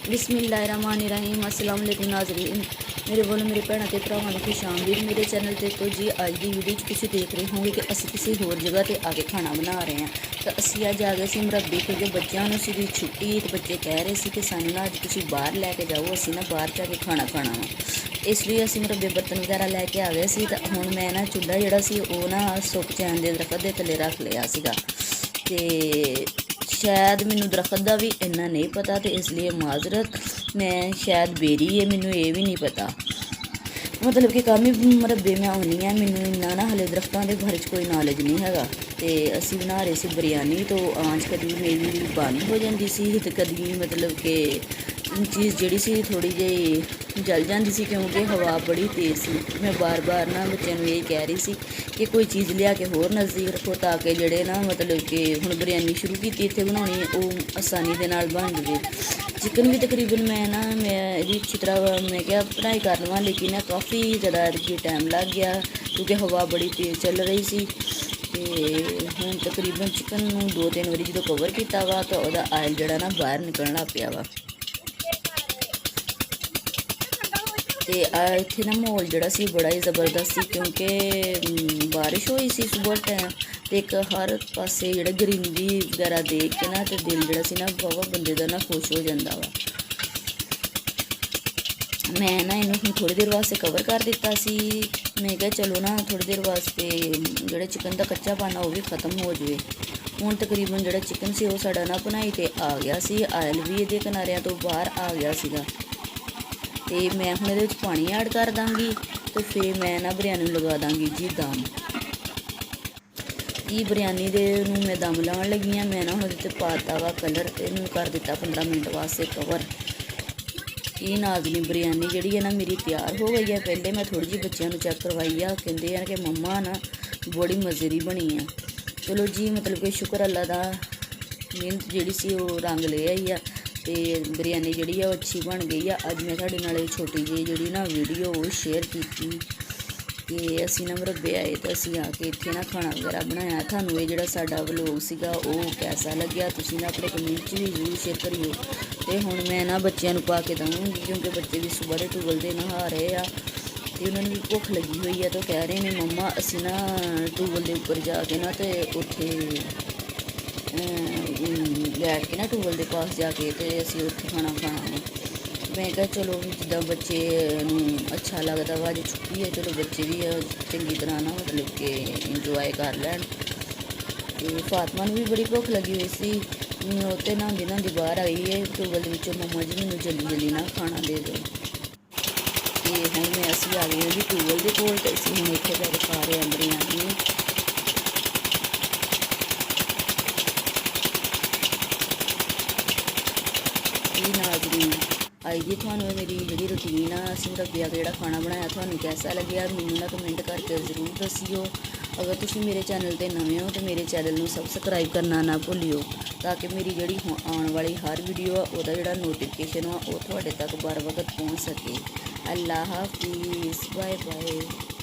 बिस्मिल्लाहिर्रहमानिर्रहीम अस्सलाम वालेकुम नाज़रीन मेरे बोलो मेरे भैनों ते भरावां नूं खुशामदीद मेरे चैनल ते। तो जी अज की वीडियो तुसीं देख रहे होंगे कि असीं किसी होर जगह ते आके खाना बना रहे हैं। तो असीं अज आ गए सी मुरब्बे, क्योंकि बच्चों नूं सीगी छुट्टी ते बच्चे कह रहे सी कि सानूं ना अज तुसीं बाहर लैके जाओ, असीं ना बाहर जाके खाना खाना वा। इसलिए असीं मुरब्बे बर्तन वगैरह लैके आ गए सी। तो हुण मैं ना चुल्हा जिहड़ा सी ओह ना सुख चैन दे दरखत दे थल्ले रख लिया सीगा। ते शायद मैनू दरखत का भी इन्ना नहीं पता, तो इसलिए माजरत, मैं शायद बेरी है, मैनू ये भी नहीं पता। मतलब कि काफ़ी मुरब्बे मैं आनी है, मैनू इन्ना ना हले दरख्तों के बारे कोई नॉलेज नहीं है। तो असी बना रहे सी बिरयानी, तो आँच कभी मेरी बंद हो जाती सी ते कभी मतलब कि चीज़ जी सी थोड़ी जी जल जाती सी, क्योंकि हवा बड़ी तेज़ सी। मैं बार बार ना बच्चों को यही कह रही सी कि कोई चीज़ लिया के होर नज़दीक रखो, ताकि जड़े ना मतलब कि हुण बिरयानी शुरू की इत्थे बनानी वो आसानी के नाल बन जाए। चिकन भी तकरीबन मैं अच्छी तरह मैं क्या बनाई कर लवां, लेकिन काफ़ी ज़्यादा टाइम लग गया क्योंकि हवा बड़ी तेज़ चल रही सी। तो हुण तकरीबन चिकन नूं 2-3 बारी जो कवर किया वा, तो वह आयल जड़ा ना बाहर निकलण लग पिया वा। तो इत्थे ना माहौल जड़ा सी बड़ा ही ज़बरदस्त सी, क्योंकि बारिश हुई सी सुबह टाइम। तो एक हर पासे जड़ा ग्रीनरी वगैरह देख के ना तो दिल जड़ा सी ना वाहवा बंदे दा ना खुश हो जाता वा। मैं ना इन्हूं थोड़ी देर वास्ते कवर कर दिता सी। मैं क्या चलो ना थोड़ी देर वास्ते जड़ा चिकन का कच्चापन वो भी खत्म हो जाए। हुण तकरीबन जड़ा चिकन से वो साडा ना बनाई ते आ गया सी, आयल भी इहदे किनारियां तो बाहर आ गया सीगा। तो मैं हुण इहदे विच पानी ऐड कर दांगी, तो फिर मैं ना बिरयानी लगा दांगी जी दम। जी बिरयानी दे नूं मैं दम लाउण लगी हाँ। मैं ना हुण इहदे पाता वा कलर, ते इहनूं कर दिता 15 मिनट वास्ते कवर। ये नाज़रीन बिरयानी जी है ना मेरी तैयार हो गई है। पहले मैं थोड़ी जी बच्चों को चैक करवाई है, कहते हैं कि मम्मा ना बड़ी मज़े की बनी है। चलो जी मतलब कि शुक्र अल्लाह का, मेहनत जी सी वो रंग ले आई है। तो बिरयानी जी है वो अच्छी बन गई है। अज मैं तुहाडे नाल छोटी जी जी ना वीडियो वो शेयर की कि असी ना मुरब्बे आए, तो असी आके इत्थे ना खाना वगैरह बनाया। थानू ये जिहड़ा साडा व्लॉग सीगा वो कैसा लग्या, तुसीं ना अपने कमेंट भी जरूर शेयर करियो। तो हुण मैं ना बच्चों पा के दूँगी, क्योंकि बच्चे भी सुबह के टूबल से नहा रहे आ। तो उन्होंने भी भुख लगी हुई है, तो कह रहे हैं मम्मा असी ना टूबल के उपर जाके ना तो उत्थे बैठ के ना टूबल के पास जाके तो असी उत्थे खाना खाना। मैं क्या चलो जिदा बच्चे अच्छा लगता वा, जो छुट्टी है चलो बच्चे भी चंगी तरह ना मतलब कि इंजॉय कर लैन। तो फातमा भी बड़ी भुख लगी हुई सी, उत्ते नहांदी नहांदी बाहर आई है टूबल विचों, मम्मा जी मैनू जल्दी जल्दी ना खाना दे दो। तो हुण मैं असी आ गए जी टूबल के कोल, तो असी हुण इत्थे जाके खा रहे हैं बिरयानी। नाज़रीन आई जी थानू मेरी जी रूटीन आ असी मुरब्बिया का जोड़ा खाना बनाया थानू कैसा लग्या, मैनू ना कमेंट करके जरूर दसियो। अगर तुसीं मेरे चैनल पर नवे हो तो मेरे चैनल में सबसक्राइब करना ना भुलियो, ताकि मेरी जी आने वाली हर वीडियो आ वह जोड़ा नोटिफिकेशन आ वो तुहाडे तक बर वक्त पहुँच सके। अल्लाह हाफिज़, बाय बाय।